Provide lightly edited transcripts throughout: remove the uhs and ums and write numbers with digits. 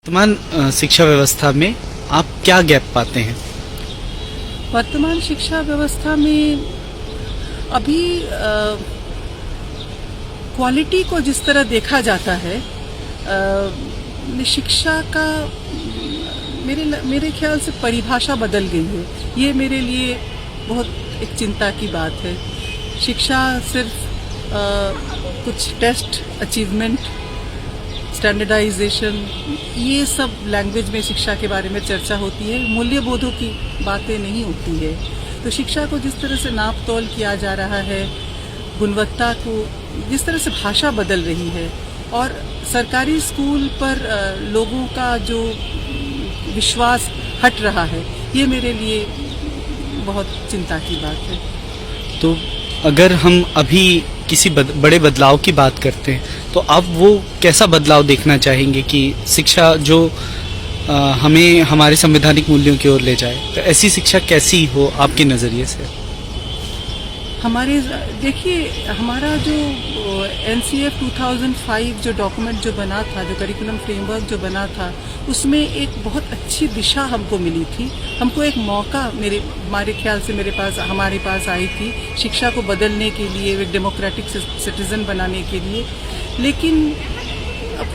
वर्तमान शिक्षा व्यवस्था में आप क्या गैप पाते हैं? वर्तमान शिक्षा व्यवस्था में अभी क्वालिटी को जिस तरह देखा जाता है, शिक्षा का मेरे ख्याल से परिभाषा बदल गई है। ये मेरे लिए बहुत एक चिंता की बात है। शिक्षा सिर्फ कुछ टेस्ट, अचीवमेंट, स्टैंडर्डाइजेशन, ये सब लैंग्वेज में शिक्षा के बारे में चर्चा होती है, मूल्यबोधों की बातें नहीं होती है। तो शिक्षा को जिस तरह से नाप तोल किया जा रहा है, गुणवत्ता को जिस तरह से भाषा बदल रही है, और सरकारी स्कूल पर लोगों का जो विश्वास हट रहा है, ये मेरे लिए बहुत चिंता की बात है। तो अगर हम अभी किसी बड़े बदलाव की बात करते हैं तो आप वो कैसा बदलाव देखना चाहेंगे कि शिक्षा जो हमें हमारे संवैधानिक मूल्यों की ओर ले जाए? तो ऐसी शिक्षा कैसी हो आपके नज़रिए से? देखिए, हमारा जो NCF 2005 जो डॉक्यूमेंट जो बना था, जो करिकुलम फ्रेमवर्क जो बना था, उसमें एक बहुत अच्छी दिशा हमको मिली थी। हमको एक मौका हमारे पास आई थी शिक्षा को बदलने के लिए, एक डेमोक्रेटिक सिटीजन बनाने के लिए। लेकिन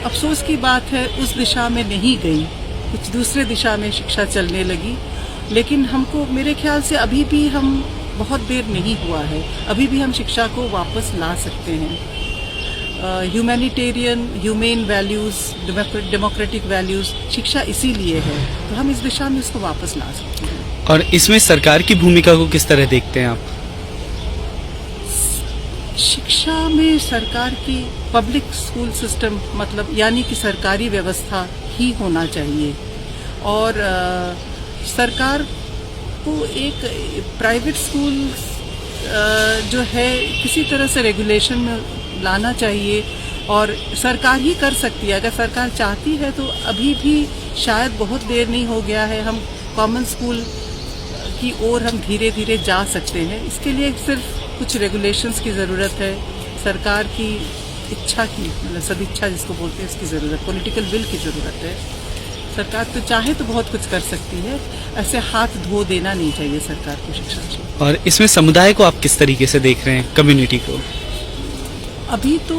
अफसोस की बात है, उस दिशा में नहीं गई, कुछ दूसरे दिशा में शिक्षा चलने लगी। लेकिन हमको, मेरे ख्याल से अभी भी हम बहुत देर नहीं हुआ है, अभी भी हम शिक्षा को वापस ला सकते हैं। Humanitarian, humane values, democratic values शिक्षा इसीलिए है, तो हम इस दिशा में इसको वापस ला सकते हैं। और इसमें सरकार की भूमिका को किस तरह देखते हैं आप? शिक्षा में सरकार की, पब्लिक स्कूल सिस्टम मतलब यानी कि सरकारी व्यवस्था ही होना चाहिए, और सरकार को एक प्राइवेट स्कूल जो है किसी तरह से रेगुलेशन में लाना चाहिए, और सरकार ही कर सकती है। अगर सरकार चाहती है तो अभी भी शायद बहुत देर नहीं हो गया है, हम कॉमन स्कूल की ओर हम धीरे धीरे जा सकते हैं। इसके लिए सिर्फ कुछ रेगुलेशंस की ज़रूरत है, सरकार की इच्छा की, मतलब सदिच्छा जिसको बोलते हैं, इसकी ज़रूरत, पॉलिटिकल विल की ज़रूरत है। सरकार तो चाहे तो बहुत कुछ कर सकती है, ऐसे हाथ धो देना नहीं चाहिए सरकार को शिक्षा से। और इसमें समुदाय को आप किस तरीके से देख रहे हैं, कम्युनिटी को? अभी तो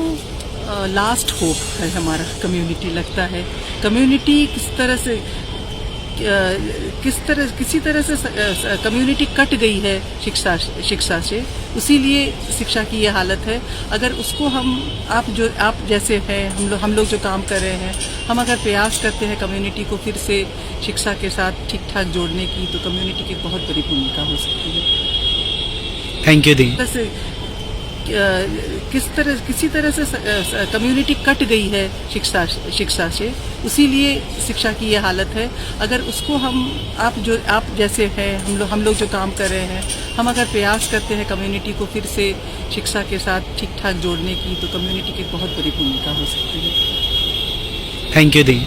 लास्ट होप है हमारा, कम्युनिटी लगता है। कम्युनिटी किसी तरह से कम्युनिटी कट गई है शिक्षा से, उसीलिए शिक्षा की ये हालत है। अगर उसको आप जैसे हैं, हम लोग जो काम कर रहे हैं, हम अगर प्रयास करते हैं कम्युनिटी को फिर से शिक्षा के साथ ठीक ठाक जोड़ने की, तो कम्युनिटी की बहुत बड़ी भूमिका हो सकती है। थैंक यू दी। किसी तरह से कम्युनिटी कट गई है शिक्षा से, उसीलिए शिक्षा की ये हालत है। अगर उसको आप जैसे हैं, हम लोग जो काम कर रहे हैं, हम अगर प्रयास करते हैं कम्युनिटी को फिर से शिक्षा के साथ ठीक ठाक जोड़ने की, तो कम्युनिटी की बहुत बड़ी भूमिका हो सकती है। Thank you the.